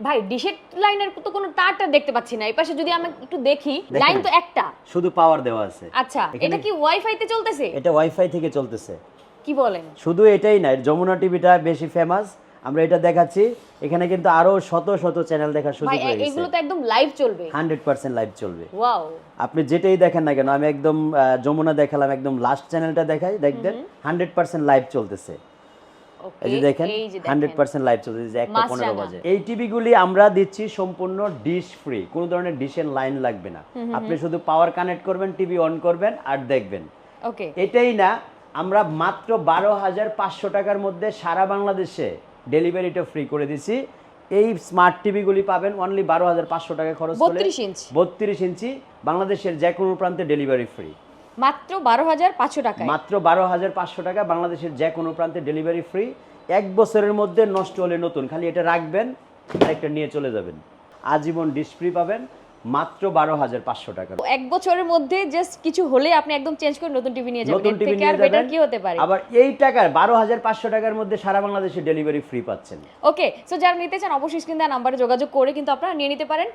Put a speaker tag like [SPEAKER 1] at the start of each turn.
[SPEAKER 1] ভাই ডিশের লাইনের তো কোনো তারটা দেখতে পাচ্ছি না। এই পাশে যদি আমি একটু দেখি,
[SPEAKER 2] দেখেন।
[SPEAKER 1] লাইন তো একটা।
[SPEAKER 2] শুধু পাওয়ার দেওয়া আছে।
[SPEAKER 1] আচ্ছা,
[SPEAKER 2] এখানে-
[SPEAKER 1] এটা কি ওয়াইফাই তে চলতেছে?
[SPEAKER 2] এটা ওয়াইফাই থেকে চলতেছে।
[SPEAKER 1] কি বলেন?
[SPEAKER 2] শুধু এটাই না, যমুনা টিভিটা বেশি ফেমাস, আমরা এটা দেখাচ্ছি। এখানে কিন্তু আরো শত শত চ্যানেল দেখার সুযোগ
[SPEAKER 1] ভাই
[SPEAKER 2] রয়েছে।
[SPEAKER 1] এগুলো তো একদম লাইভ চলবে।
[SPEAKER 2] 100% লাইভ চলবে।
[SPEAKER 1] ওয়াও।
[SPEAKER 2] আপনি যেটাই দেখেন না কেন, আমি একদম যমুনা দেখালাম, একদম লাস্ট চ্যানেলটা দেখাই, দেখবেন 100% লাইভ চলতেছে।
[SPEAKER 1] ওকে,
[SPEAKER 2] এই যে দেখেন
[SPEAKER 1] এই যে
[SPEAKER 2] 100% লাইভ চলতেছে, যে 1:15
[SPEAKER 1] মাছরাঙা।
[SPEAKER 2] বাজে। এই টিভিগুলি আমরা দিচ্ছি সম্পূর্ণ ডিশ ফ্রি, কোনো ধরনের ডিশের লাইন লাগবে না। আপনি শুধু পাওয়ার কানেক্ট করবেন, টিভি অন করবেন আর দেখবেন।
[SPEAKER 1] ওকে।
[SPEAKER 2] এটাই না, আমরা মাত্র 12,500 টাকার মধ্যে সারা বাংলাদেশে ডেলিভারিটা ফ্রি করে দিছি। এই স্মার্ট টিভিগুলি পাবেন অনলি 12,500 টাকা খরচ করে।
[SPEAKER 1] 32 ইঞ্চি।
[SPEAKER 2] 32 ইঞ্চি, বাংলাদেশের যে কোনো প্রান্তে ডেলিভারি ফ্রি।
[SPEAKER 1] মাত্র 12,500 টাকায়।
[SPEAKER 2] মাত্র 12,500 টাকা, বাংলাদেশের যে কোনো প্রান্তে ডেলিভারি ফ্রি। 1 বছরের মধ্যে নষ্ট হলে নতুন, খালি এটা রাখবেন আর একটা নিয়ে চলে যাবেন। আজীবন ডিশ ফ্রি পাবেন মাত্র 12,500 টাকা।
[SPEAKER 1] এক বছরের মধ্যে জাস্ট কিছু হলে আপনি একদম চেঞ্জ করে নতুন টিভি নিয়ে যাবেন।
[SPEAKER 2] নতুন
[SPEAKER 1] এর
[SPEAKER 2] টিভি
[SPEAKER 1] থেকে
[SPEAKER 2] নিয়ে
[SPEAKER 1] আর বেটার
[SPEAKER 2] যাবেন।
[SPEAKER 1] কি হতে পারে?
[SPEAKER 2] আবার এই টাকার 12,500 টাকার মধ্যে সারা বাংলাদেশে ডেলিভারি ফ্রি পাচ্ছেন।
[SPEAKER 1] ওকে, সো যারা নিতে চান অবশ্যই স্ক্রিন দেওয়া নাম্বারে যোগাযোগ করে কিন্তু আপনারা নিয়ে নিতে পারেন।